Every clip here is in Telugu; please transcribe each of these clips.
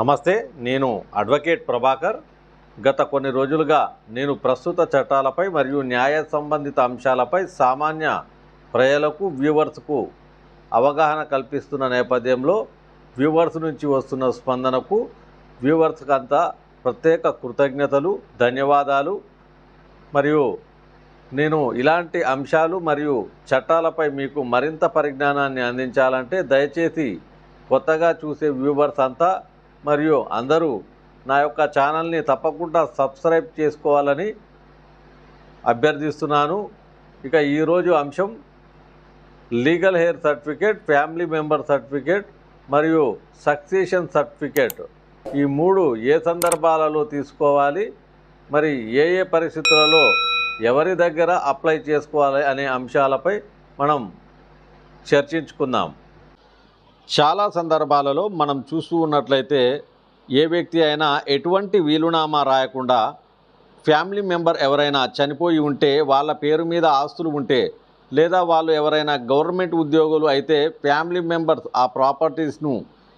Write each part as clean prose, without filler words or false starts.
నమస్తే, నేను అడ్వకేట్ ప్రభాకర్. గత కొన్ని రోజులుగా నేను ప్రస్తుత చట్టాలపై మరియు న్యాయ సంబంధిత అంశాలపై సామాన్య ప్రజలకు వ్యూవర్స్కు అవగాహన కల్పిస్తున్న నేపథ్యంలో వ్యూవర్స్ నుంచి వస్తున్న స్పందనకు వ్యూవర్స్కి అంతా ప్రత్యేక కృతజ్ఞతలు, ధన్యవాదాలు. మరియు నేను ఇలాంటి అంశాలు మరియు చట్టాలపై మీకు మరింత పరిజ్ఞానాన్ని అందించాలంటే దయచేసి కొత్తగా చూసే వ్యూవర్స్ అంతా మరియు అందరూ నా యొక్క ఛానల్ని తప్పకుండా సబ్స్క్రైబ్ చేసుకోవాలని అభ్యర్థిస్తున్నాను. ఇక ఈరోజు అంశం legal heir certificate, family member certificate మరియు సక్సెషన్ సర్టిఫికేట్, ఈ మూడు ఏ సందర్భాలలో తీసుకోవాలి, మరి ఏ ఏ పరిస్థితులలో ఎవరి దగ్గర అప్లై చేసుకోవాలి అనే అంశాలపై మనం చర్చించుకుందాం. చాలా సందర్భాలలో మనం చూస్తూ ఉన్నట్లయితే ఏ వ్యక్తి అయినా ఎటువంటి వీలునామా రాయకుండా ఫ్యామిలీ మెంబర్ ఎవరైనా చనిపోయి ఉంటే, వాళ్ళ పేరు మీద ఆస్తులు ఉంటే, లేదా వాళ్ళు ఎవరైనా గవర్నమెంట్ ఉద్యోగులు అయితే ఫ్యామిలీ మెంబర్స్ ఆ ప్రాపర్టీస్ను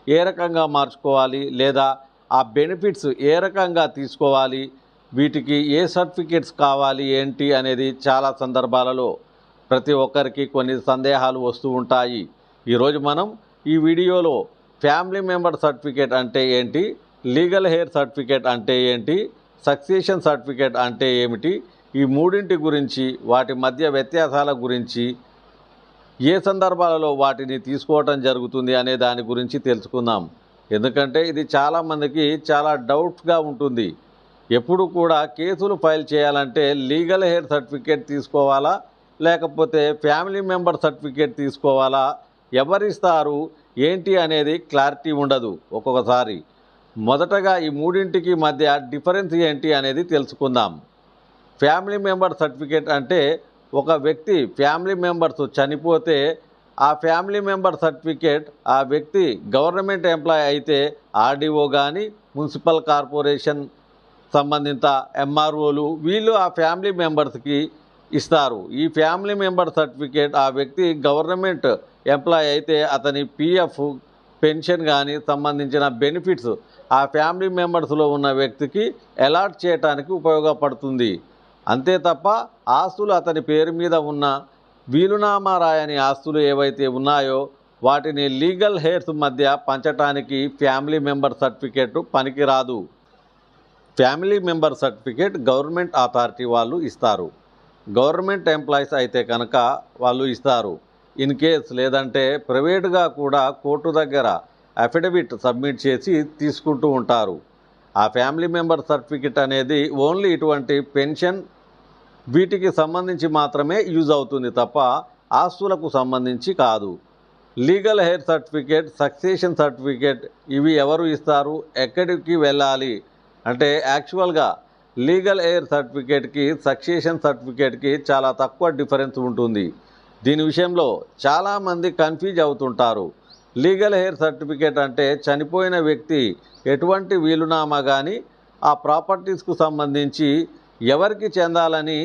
ఏ రకంగా మార్చుకోవాలి, లేదా ఆ బెనిఫిట్స్ ఏ రకంగా తీసుకోవాలి, వీటికి ఏ సర్టిఫికేట్స్ కావాలి ఏంటి అనేది చాలా సందర్భాలలో ప్రతి ఒక్కరికి కొన్ని సందేహాలు వస్తూ ఉంటాయి. ఈరోజు మనం ఈ వీడియోలో ఫ్యామిలీ మెంబర్ సర్టిఫికేట్ అంటే ఏంటి, లీగల్ హెయిర్ సర్టిఫికేట్ అంటే ఏంటి, సక్సెషన్ సర్టిఫికేట్ అంటే ఏమిటి, ఈ మూడింటి గురించి, వాటి మధ్య వ్యత్యాసాల గురించి, ఏ సందర్భాలలో వాటిని తీసుకోవటం జరుగుతుంది అనే దాని గురించి తెలుసుకుందాం. ఎందుకంటే ఇది చాలామందికి చాలా డౌట్గా ఉంటుంది. ఎప్పుడు కూడా కేసులు ఫైల్ చేయాలంటే లీగల్ హెయిర్ సర్టిఫికేట్ తీసుకోవాలా, లేకపోతే ఫ్యామిలీ మెంబర్ సర్టిఫికేట్ తీసుకోవాలా, ఎవరిస్తారు ఏంటి అనేది క్లారిటీ ఉండదు ఒక్కొక్కసారి. మొదటగా ఈ మూడింటికి మధ్య డిఫరెన్స్ ఏంటి అనేది తెలుసుకుందాం. ఫ్యామిలీ మెంబర్ సర్టిఫికేట్ అంటే ఒక వ్యక్తి ఫ్యామిలీ మెంబర్స్ చనిపోతే ఆ ఫ్యామిలీ మెంబర్ సర్టిఫికేట్ ఆ వ్యక్తి గవర్నమెంట్ ఎంప్లాయీ అయితే ఆర్డీఓ కానీ, మున్సిపల్ కార్పొరేషన్ సంబంధిత ఎంఆర్ఓలు వీళ్ళు ఆ ఫ్యామిలీ మెంబర్స్కి ఇస్తారు. ఈ ఫ్యామిలీ మెంబర్ సర్టిఫికేట్ ఆ వ్యక్తి గవర్నమెంట్ ఎంప్లాయీ అయితే అతని పిఎఫ్, పెన్షన్ కానీ సంబంధించిన బెనిఫిట్స్ ఆ ఫ్యామిలీ మెంబర్స్లో ఉన్న వ్యక్తికి అలాట్ చేయడానికి ఉపయోగపడుతుంది. అంతే తప్ప ఆస్తులు అతని పేరు మీద ఉన్న వీలునామా రాయని ఆస్తులు ఏవైతే ఉన్నాయో వాటిని లీగల్ హెయిర్స్ మధ్య పంచటానికి ఫ్యామిలీ మెంబర్ సర్టిఫికేట్ పనికిరాదు. Family member certificate government authority వాళ్ళు ఇస్తారు. గవర్నమెంట్ ఎంప్లాయీస్ అయితే కనుక వాళ్ళు ఇస్తారు. ఇన్ కేస్ లేదంటే ప్రైవేటుగా కూడా కోర్టు దగ్గర అఫిడవిట్ సబ్మిట్ చేసి తీసుకుంటూ ఉంటారు. ఆ ఫ్యామిలీ మెంబర్ సర్టిఫికేట్ అనేది ఓన్లీ ఇటువంటి పెన్షన్ వీటికి సంబంధించి మాత్రమే యూజ్ అవుతుంది తప్ప ఆస్తులకు సంబంధించి కాదు. Legal heir certificate, succession certificate ఇవి ఎవరు ఇస్తారు, ఎక్కడికి వెళ్ళాలి అంటే యాక్చువల్గా లీగల్ హెయిర్ సర్టిఫికేట్కి, సక్సెషన్ సర్టిఫికేట్కి చాలా తక్కువ డిఫరెన్స్ ఉంటుంది. దీని విషయంలో చాలామంది కన్ఫ్యూజ్ అవుతుంటారు. లీగల్ హెయిర్ సర్టిఫికేట్ అంటే చనిపోయిన వ్యక్తి ఎటువంటి వీలునామా కానీ ఆ ప్రాపర్టీస్కు సంబంధించి ఎవరికి చెందాలని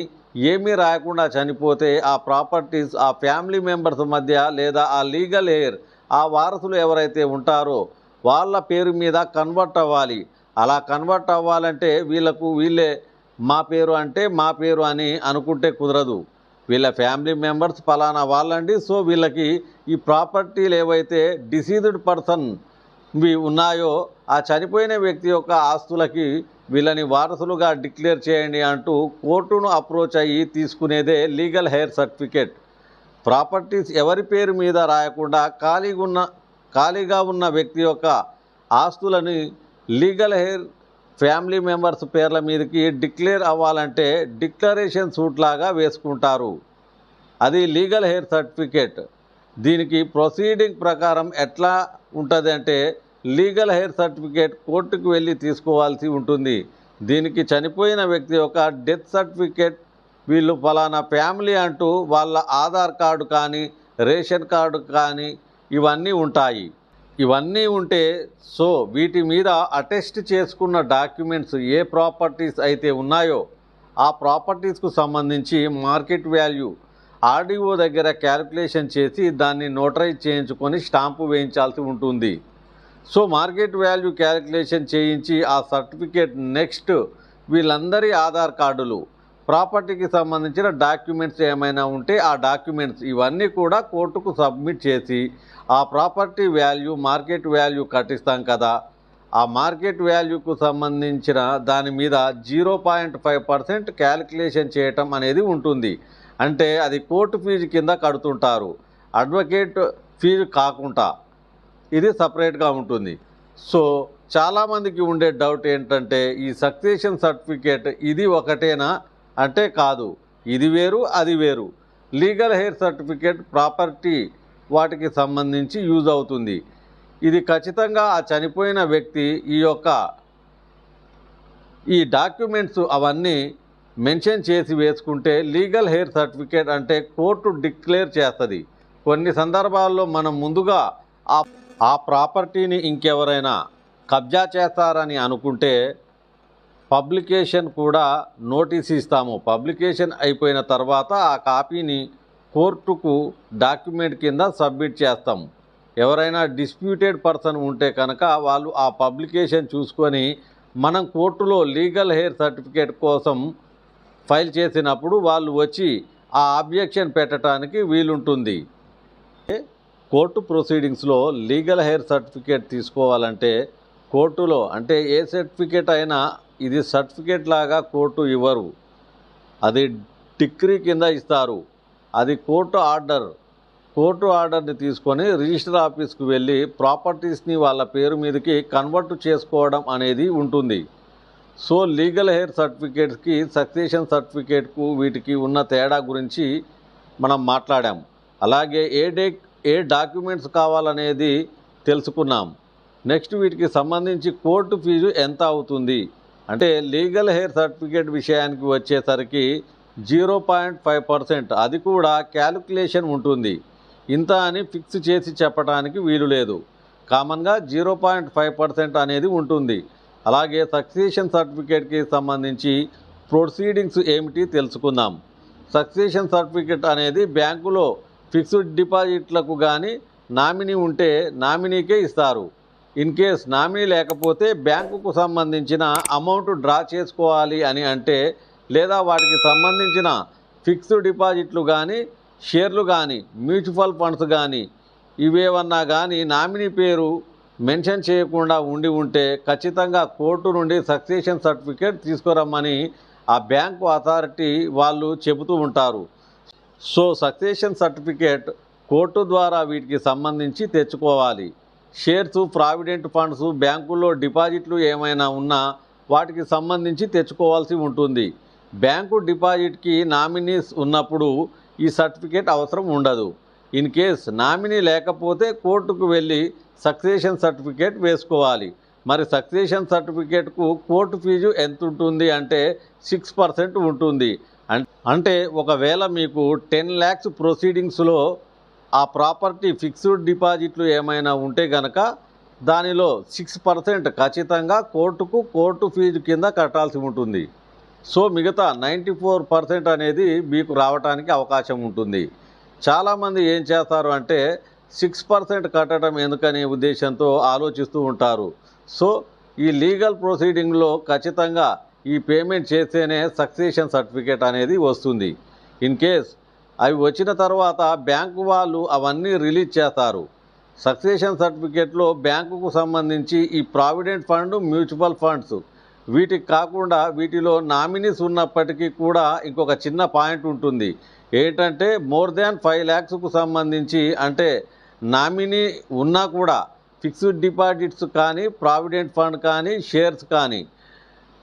ఏమీ రాయకుండా చనిపోతే ఆ ప్రాపర్టీస్ ఆ ఫ్యామిలీ మెంబర్స్ మధ్య లేదా ఆ లీగల్ హెయిర్ ఆ వారసులు ఎవరైతే ఉంటారో వాళ్ళ పేరు మీద కన్వర్ట్ అవ్వాలి. అలా కన్వర్ట్ అవ్వాలంటే వీళ్ళే మా పేరు అంటే మా పేరు అని అనుకుంటే కుదరదు. వీళ్ళ ఫ్యామిలీ మెంబర్స్ ఫలానా వాళ్ళండి, సో వీళ్ళకి ఈ ప్రాపర్టీలు ఏవైతే డిసీజ్డ్ పర్సన్ ఉన్నాయో ఆ చనిపోయిన వ్యక్తి యొక్క ఆస్తులకి వీళ్ళని వారసులుగా డిక్లేర్ చేయండి అంటూ కోర్టును అప్రోచ్ అయ్యి తీసుకునేదే లీగల్ హెయిర్ సర్టిఫికేట్. ప్రాపర్టీస్ ఎవరి పేరు మీద రాయకుండా ఖాళీగా ఉన్న వ్యక్తి యొక్క ఆస్తులని లీగల్ హెయిర్ ఫ్యామిలీ మెంబర్స్ పేర్ల మీదకి డిక్లేర్ అవ్వాలంటే డిక్లరేషన్ సూట్ లాగా వేసుకుంటారు. అది లీగల్ హెయిర్ సర్టిఫికేట్. దీనికి ప్రొసీడింగ్ ప్రకారం ఎట్లా ఉంటుంది అంటే లీగల్ హెయిర్ సర్టిఫికేట్ కోర్టుకు వెళ్ళి తీసుకోవాల్సి ఉంటుంది. దీనికి చనిపోయిన వ్యక్తి యొక్క డెత్ సర్టిఫికేట్, వీళ్ళు ఫలానా ఫ్యామిలీ అంటూ వాళ్ళ ఆధార్ కార్డు కానీ, రేషన్ కార్డు కానీ ఇవన్నీ ఉంటాయి. ఇవన్నీ ఉంటే సో వీటి మీద అటెస్ట్ చేసుకున్న డాక్యుమెంట్స్ ఏ ప్రాపర్టీస్ అయితే ఉన్నాయో ఆ ప్రాపర్టీస్కు సంబంధించి మార్కెట్ వాల్యూ ఆర్డీఓ దగ్గర క్యాలిక్యులేషన్ చేసి దాన్ని నోటరైజ్ చేయించుకొని స్టాంపు వేయించాల్సి ఉంటుంది. సో మార్కెట్ వాల్యూ క్యాలిక్యులేషన్ చేయించి ఆ సర్టిఫికేట్ నెక్స్ట్ వీళ్ళందరి ఆధార్ కార్డులు, ప్రాపర్టీకి సంబంధించిన డాక్యుమెంట్స్ ఏమైనా ఉంటే ఆ డాక్యుమెంట్స్ ఇవన్నీ కూడా కోర్టుకు సబ్మిట్ చేసి ఆ ప్రాపర్టీ వాల్యూ మార్కెట్ వాల్యూ కట్టిస్తాం కదా, ఆ మార్కెట్ వాల్యూకు సంబంధించిన దాని మీద 0.5% క్యాలిక్యులేషన్ చేయటం అనేది ఉంటుంది. అంటే అది కోర్టు ఫీజు కింద కడుతుంటారు, అడ్వకేట్ ఫీజు కాకుండా ఇది సపరేట్గా ఉంటుంది. సో చాలామందికి ఉండే డౌట్ ఏంటంటే ఈ సక్సెషన్ సర్టిఫికేట్ ఇది ఒకటేనా అంటే కాదు, ఇది వేరు అది వేరు. లీగల్ హెయిర్ సర్టిఫికేట్ ప్రాపర్టీ వాటికి సంబంధించి యూజ్ అవుతుంది. ఇది ఖచ్చితంగా ఆ చనిపోయిన వ్యక్తి ఈ డాక్యుమెంట్స్ అవన్నీ మెన్షన్ చేసి వేసుకుంటే లీగల్ హెయిర్ సర్టిఫికేట్ అంటే కోర్టు డిక్లేర్ చేస్తుంది. కొన్ని సందర్భాల్లో మనం ముందుగా ఆ ప్రాపర్టీని ఇంకెవరైనా కబ్జా చేస్తారని అనుకుంటే పబ్లికేషన్ కూడా నోటీస్ ఇస్తాము. పబ్లికేషన్ అయిపోయిన తర్వాత ఆ కాపీని కోర్టుకు డాక్యుమెంట్ కింద సబ్మిట్ చేస్తాము. ఎవరైనా డిస్ప్యూటెడ్ పర్సన్ ఉంటే కనుక వాళ్ళు ఆ పబ్లికేషన్ చూసుకొని మనం కోర్టులో లీగల్ హెయిర్ సర్టిఫికేట్ కోసం ఫైల్ చేసినప్పుడు వాళ్ళు వచ్చి ఆ అబ్జెక్షన్ పెట్టడానికి వీలుంటుంది. కోర్టు ప్రొసీడింగ్స్లో లీగల్ హెయిర్ సర్టిఫికేట్ తీసుకోవాలంటే కోర్టులో అంటే ఏ సర్టిఫికేట్ అయినా ఇది సర్టిఫికేట్ లాగా కోర్టు ఇవ్వరు, అది డిక్రీ కింద ఇస్తారు. అది కోర్టు ఆర్డర్ని తీసుకొని రిజిస్టర్ ఆఫీస్కి వెళ్ళి ప్రాపర్టీస్ని వాళ్ళ పేరు మీదకి కన్వర్ట్ చేసుకోవడం అనేది ఉంటుంది. సో లీగల్ హెయిర్ సర్టిఫికేట్స్కి సక్సెషన్ సర్టిఫికేట్కు వీటికి ఉన్న తేడా గురించి మనం మాట్లాడాం. అలాగే ఏ డాక్యుమెంట్స్ కావాలనేది తెలుసుకున్నాం. నెక్స్ట్ వీటికి సంబంధించి కోర్టు ఫీజు ఎంత అవుతుంది అంటే లీగల్ హెయిర్ సర్టిఫికేట్ విషయానికి వచ్చేసరికి 0.5%, అది కూడా క్యాలిక్యులేషన్ ఉంటుంది. ఇంత అని ఫిక్స్ చేసి చెప్పడానికి వీలు లేదు, కామన్గా 0.5% అనేది ఉంటుంది. అలాగే సక్సెషన్ సర్టిఫికేట్కి సంబంధించి ప్రొసీడింగ్స్ ఏమిటి తెలుసుకుందాం. సక్సెషన్ సర్టిఫికేట్ అనేది బ్యాంకులో ఫిక్స్డ్ డిపాజిట్లకు కానీ నామినీ ఉంటే నామినీకే ఇస్తారు. ఇన్ కేస్ నామినీ లేకపోతే బ్యాంకుకు సంబంధించిన అమౌంట్ డ్రా చేసుకోవాలి అని అంటే లేదా వాటికి సంబంధించిన ఫిక్స్డ్ డిపాజిట్లు కానీ షేర్లు కానీ మ్యూచువల్ ఫండ్స్ కానీ ఇవేవన్నా కానీ నామినీ పేరు మెన్షన్ చేయకుండా ఉంటే ఖచ్చితంగా కోర్టు నుండి సక్సెషన్ సర్టిఫికేట్ తీసుకురమ్మని ఆ బ్యాంకు అథారిటీ వాళ్ళు చెబుతూ ఉంటారు. సో సక్సెషన్ సర్టిఫికేట్ కోర్టు ద్వారా వీటికి సంబంధించి తెచ్చుకోవాలి. షేర్స్, ప్రావిడెంట్ ఫండ్స్, బ్యాంకుల్లో డిపాజిట్లు ఏమైనా ఉన్నా వాటికి సంబంధించి తెచ్చుకోవాల్సి ఉంటుంది. బ్యాంకు డిపాజిట్కి నామినీస్ ఉన్నప్పుడు ఈ సర్టిఫికేట్ అవసరం ఉండదు. ఇన్ కేస్ నామినీ లేకపోతే కోర్టుకు వెళ్ళి సక్సెషన్ సర్టిఫికేట్ వేసుకోవాలి. మరి సక్సెషన్ సర్టిఫికేట్కు కోర్టు ఫీజు ఎంత ఉంటుంది అంటే 6% ఉంటుంది. అంటే ఒకవేళ మీకు 10 lakhs ప్రొసీడింగ్స్లో ఆ ప్రాపర్టీ ఫిక్స్డ్ డిపాజిట్లు ఏమైనా ఉంటే గనక దానిలో 6% ఖచ్చితంగా కోర్టు ఫీజు కింద కట్టాల్సి ఉంటుంది. సో మిగతా 94% అనేది మీకు రావడానికి అవకాశం ఉంటుంది. చాలామంది ఏం చేస్తారు అంటే 6% కట్టడం ఎందుకనే ఉద్దేశంతో ఆలోచిస్తూ ఉంటారు. సో ఈ లీగల్ ప్రొసీడింగ్లో ఖచ్చితంగా ఈ పేమెంట్ చేస్తేనే సక్సెషన్ సర్టిఫికేట్ అనేది వస్తుంది. ఇన్ కేస్ అవి వచ్చిన తర్వాత బ్యాంకు వాళ్ళు అవన్నీ రిలీజ్ చేస్తారు. సక్సెషన్ సర్టిఫికేట్లో బ్యాంకుకు సంబంధించి ఈ ప్రావిడెంట్ ఫండ్, మ్యూచువల్ ఫండ్స్ వీటికి కాకుండా వీటిలో నామినీస్ ఉన్నప్పటికీ కూడా ఇంకొక చిన్న పాయింట్ ఉంటుంది. ఏంటంటే మోర్ దాన్ 5 lakhsకు సంబంధించి అంటే నామినీ ఉన్నా కూడా ఫిక్స్డ్ డిపాజిట్స్ కానీ, ప్రావిడెంట్ ఫండ్ కానీ, షేర్స్ కానీ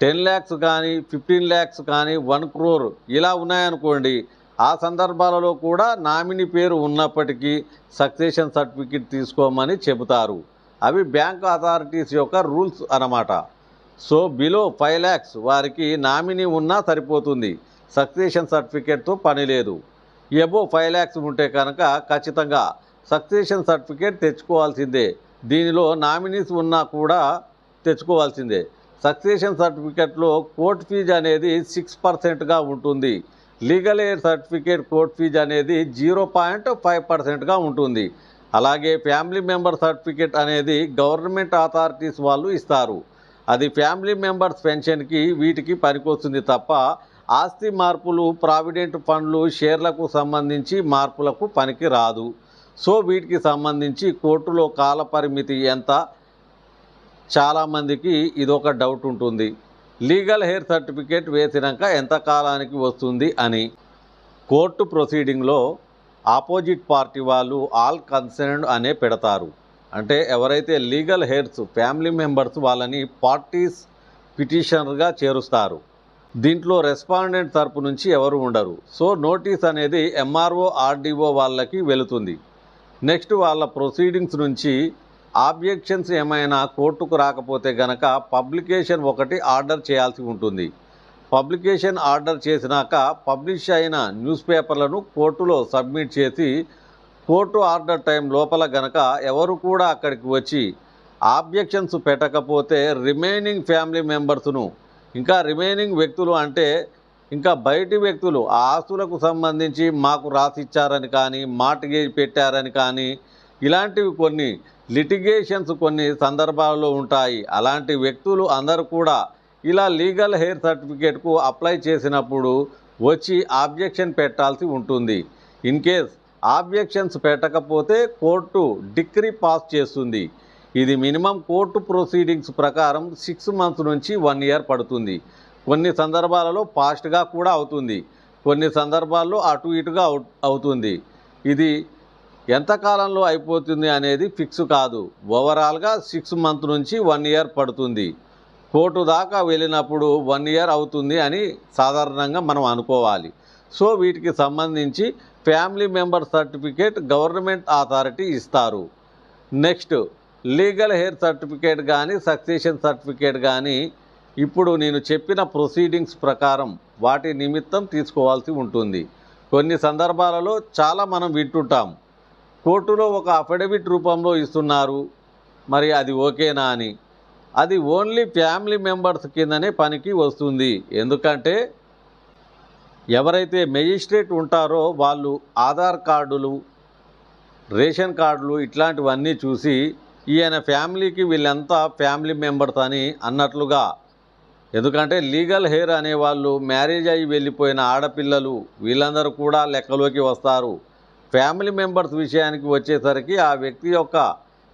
10 lakhs కానీ, 15 lakhs కానీ, 1 crore ఇలా ఉన్నాయనుకోండి, ఆ సందర్భాలలో కూడా నామినీ పేరు ఉన్నప్పటికీ సక్సెషన్ సర్టిఫికేట్ తీసుకోమని చెబుతారు. అవి బ్యాంక్ అథారిటీస్ యొక్క రూల్స్ అన్నమాట. సో బిలో 5 lakhs వారికి నామినీ ఉన్నా సరిపోతుంది, సక్సెషన్ సర్టిఫికేట్తో పని లేదు. ఎబో 5 lakhs ఉంటే కనుక ఖచ్చితంగా సక్సెషన్ సర్టిఫికేట్ తెచ్చుకోవాల్సిందే. దీనిలో నామినీస్ ఉన్నా కూడా తెచ్చుకోవాల్సిందే. సక్సెషన్ సర్టిఫికేట్లో కోర్టు ఫీజు అనేది 6%గా ఉంటుంది. Legal heir certificate court fee అనేది 0.5%గా ఉంటుంది. అలాగే ఫ్యామిలీ మెంబర్ సర్టిఫికేట్ అనేది గవర్నమెంట్ అథారిటీస్ వాళ్ళు ఇస్తారు. అది ఫ్యామిలీ మెంబర్స్ పెన్షన్కి వీటికి పనికొస్తుంది తప్ప ఆస్తి మార్పులు, ప్రావిడెంట్ ఫండ్లు, షేర్లకు సంబంధించి మార్పులకు పనికి రాదు. సో వీటికి సంబంధించి కోర్టులో కాల పరిమితి ఎంత? చాలామందికి ఇదొక డౌట్ ఉంటుంది. లీగల్ హెయిర్ సర్టిఫికేట్ వేసినాక ఎంత కాలానికి వస్తుంది అని. కోర్టు ప్రొసీడింగ్లో ఆపోజిట్ పార్టీ వాళ్ళు ఆల్ కన్సర్న్డ్ అనే పెడతారు. అంటే ఎవరైతే లీగల్ హెయిర్స్ ఫ్యామిలీ మెంబర్స్ వాళ్ళని పార్టీస్ పిటిషనర్గా చేరుస్తారు. దీంట్లో రెస్పాండెంట్ తరపు నుంచి ఎవరు ఉండరు. సో నోటీస్ అనేది ఎంఆర్ఓ, ఆర్డీఓ వాళ్ళకి వెళుతుంది. నెక్స్ట్ వాళ్ళ ప్రొసీడింగ్స్ నుంచి ఆబ్జెక్షన్స్ ఏమైనా కోర్టుకు రాకపోతే గనక పబ్లికేషన్ ఒకటి ఆర్డర్ చేయాల్సి ఉంటుంది. పబ్లికేషన్ ఆర్డర్ చేసినాక పబ్లిష్ అయిన న్యూస్ పేపర్లను కోర్టులో సబ్మిట్ చేసి కోర్టు ఆర్డర్ టైం లోపల గనక ఎవరు కూడా అక్కడికి వచ్చి ఆబ్జెక్షన్స్ పెట్టకపోతే రిమైనింగ్ ఫ్యామిలీ మెంబర్స్ను, ఇంకా రిమైనింగ్ వ్యక్తులు అంటే ఇంకా బయటి వ్యక్తులు ఆ ఆస్తులకు సంబంధించి మాకు రాసిచ్చారని కానీ, మార్టిగేజ్ పెట్టారని కానీ, ఇలాంటివి కొన్ని లిటిగేషన్స్ కొన్ని సందర్భాల్లో ఉంటాయి. అలాంటి వ్యక్తులు అందరూ కూడా ఇలా లీగల్ హెయిర్ సర్టిఫికేట్కు అప్లై చేసినప్పుడు వచ్చి ఆబ్జెక్షన్ పెట్టాల్సి ఉంటుంది. ఇన్ కేస్ ఆబ్జెక్షన్స్ పెట్టకపోతే కోర్టు డిక్రీ పాస్ చేస్తుంది. ఇది మినిమం కోర్టు ప్రొసీడింగ్స్ ప్రకారం 6 months నుంచి 1 year పడుతుంది. కొన్ని సందర్భాలలో ఫాస్ట్గా కూడా అవుతుంది, కొన్ని సందర్భాల్లో అటు ఇటుగా అవుతుంది. ఇది ఎంత కాలంలో అయిపోతుంది అనేది ఫిక్స్ కాదు. ఓవరాల్గా 6 months నుంచి 1 year పడుతుంది. కోర్టు దాకా వెళ్ళినప్పుడు 1 year అవుతుంది అని సాధారణంగా మనం అనుకోవాలి. సో వీటికి సంబంధించి family member certificate government authority ఇస్తారు. నెక్స్ట్ లీగల్ హెయిర్ సర్టిఫికేట్ కానీ, సక్సెషన్ సర్టిఫికేట్ కానీ ఇప్పుడు నేను చెప్పిన ప్రొసీడింగ్స్ ప్రకారం వాటి నిమిత్తం తీసుకోవాల్సి ఉంటుంది. కొన్ని సందర్భాలలో చాలా మనం వింటుంటాం, కోర్టులో ఒక అఫిడవిట్ రూపంలో ఇస్తున్నారు, మరి అది ఓకేనా అని. అది ఓన్లీ ఫ్యామిలీ మెంబర్స్ కిందనే పనికి వస్తుంది. ఎందుకంటే ఎవరైతే మెజిస్ట్రేట్ ఉంటారో వాళ్ళు ఆధార్ కార్డులు, రేషన్ కార్డులు ఇట్లాంటివన్నీ చూసి ఈయన ఫ్యామిలీకి వీళ్ళంతా ఫ్యామిలీ మెంబర్స్ అని అన్నట్లుగా. ఎందుకంటే లీగల్ హెయిర్ అనేవాళ్ళు మ్యారేజ్ అయ్యి వెళ్ళిపోయిన ఆడపిల్లలు వీళ్ళందరూ కూడా లెక్కలోకి వస్తారు. ఫ్యామిలీ మెంబర్స్ విషయానికి వచ్చేసరికి ఆ వ్యక్తి యొక్క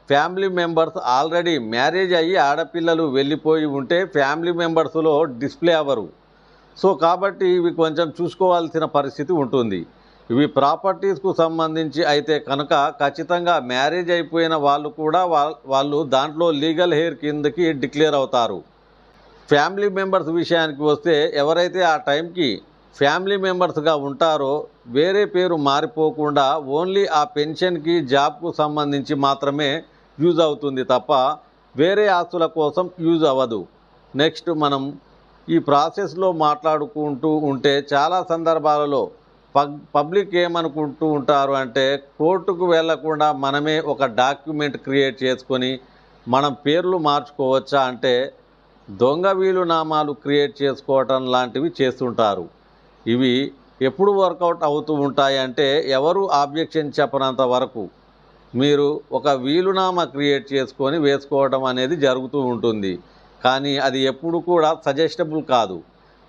ఫ్యామిలీ మెంబర్స్ ఆల్రెడీ మ్యారేజ్ అయ్యి ఆడపిల్లలు వెళ్ళిపోయి ఉంటే ఫ్యామిలీ మెంబర్స్లో డిస్ప్లే అవ్వరు. సో కాబట్టి ఇవి కొంచెం చూసుకోవాల్సిన పరిస్థితి ఉంటుంది. ఇవి ప్రాపర్టీస్కు సంబంధించి అయితే కనుక ఖచ్చితంగా మ్యారేజ్ అయిపోయిన వాళ్ళు కూడా వాళ్ళు దాంట్లో లీగల్ హెయిర్ కిందకి డిక్లేర్ అవుతారు. ఫ్యామిలీ మెంబర్స్ విషయానికి వస్తే ఎవరైతే ఆ టైంకి ఫ్యామిలీ మెంబర్స్గా ఉంటారో వేరే పేరు మారిపోకుండా ఓన్లీ ఆ పెన్షన్కి, జాబ్కు సంబంధించి మాత్రమే యూజ్ అవుతుంది తప్ప వేరే ఆస్తుల కోసం యూజ్ అవ్వదు. నెక్స్ట్ మనం ఈ ప్రాసెస్లో మాట్లాడుకుంటూ ఉంటే చాలా సందర్భాలలో పబ్లిక్ ఏమనుకుంటూ ఉంటారు అంటే కోర్టుకు వెళ్లకుండా మనమే ఒక డాక్యుమెంట్ క్రియేట్ చేసుకొని మనం పేర్లు మార్చుకోవచ్చా అంటే దొంగ వీలునామాలు క్రియేట్ చేసుకోవటం లాంటివి చేస్తుంటారు. ఇవి ఎప్పుడు వర్కౌట్ అవుతూ ఉంటాయి అంటే ఎవరు ఆబ్జెక్షన్ చెప్పనంత వరకు మీరు ఒక వీలునామా క్రియేట్ చేసుకొని వేసుకోవడం అనేది జరుగుతూ ఉంటుంది. కానీ అది ఎప్పుడు కూడా సజెస్టబుల్ కాదు.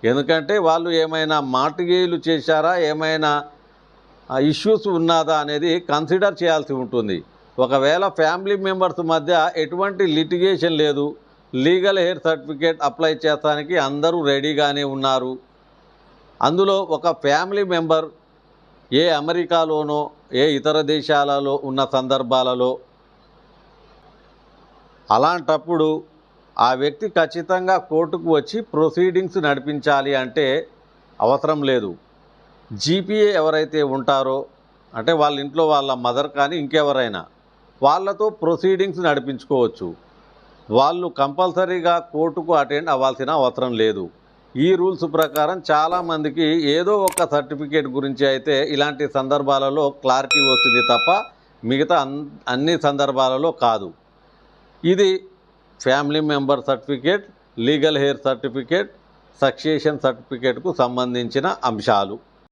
ఎందుకంటే వాళ్ళు ఏమైనా మార్టిగేజ్లు చేశారా, ఏమైనా ఇష్యూస్ ఉన్నదా అనేది కన్సిడర్ చేయాల్సి ఉంటుంది. ఒకవేళ ఫ్యామిలీ మెంబర్స్ మధ్య ఎటువంటి లిటిగేషన్ లేదు, లీగల్ హెయిర్ సర్టిఫికేట్ అప్లై చేస్తానికి అందరూ రెడీగానే ఉన్నారు. అందులో ఒక ఫ్యామిలీ మెంబర్ ఏ అమెరికాలోనో ఏ ఇతర దేశాలలో ఉన్న సందర్భాలలో అలాంటప్పుడు ఆ వ్యక్తి ఖచ్చితంగా కోర్టుకు వచ్చి ప్రొసీడింగ్స్ నడిపించాలి అంటే అవసరం లేదు. జీపీఏ ఎవరైతే ఉంటారో అంటే వాళ్ళ ఇంట్లో వాళ్ళ మదర్ కానీ ఇంకెవరైనా వాళ్ళతో ప్రొసీడింగ్స్ నడిపించుకోవచ్చు. వాళ్ళు కంపల్సరీగా కోర్టుకు అటెండ్ అవ్వాల్సిన అవసరం లేదు. ఈ రూల్స్ ప్రకారం చాలామందికి ఏదో ఒక సర్టిఫికేట్ గురించి అయితే ఇలాంటి సందర్భాలలో క్లారిటీ వస్తుంది తప్ప మిగతా అన్ని సందర్భాలలో కాదు. ఇది family member certificate, legal heir certificate, succession సర్టిఫికేట్కు సంబంధించిన అంశాలు.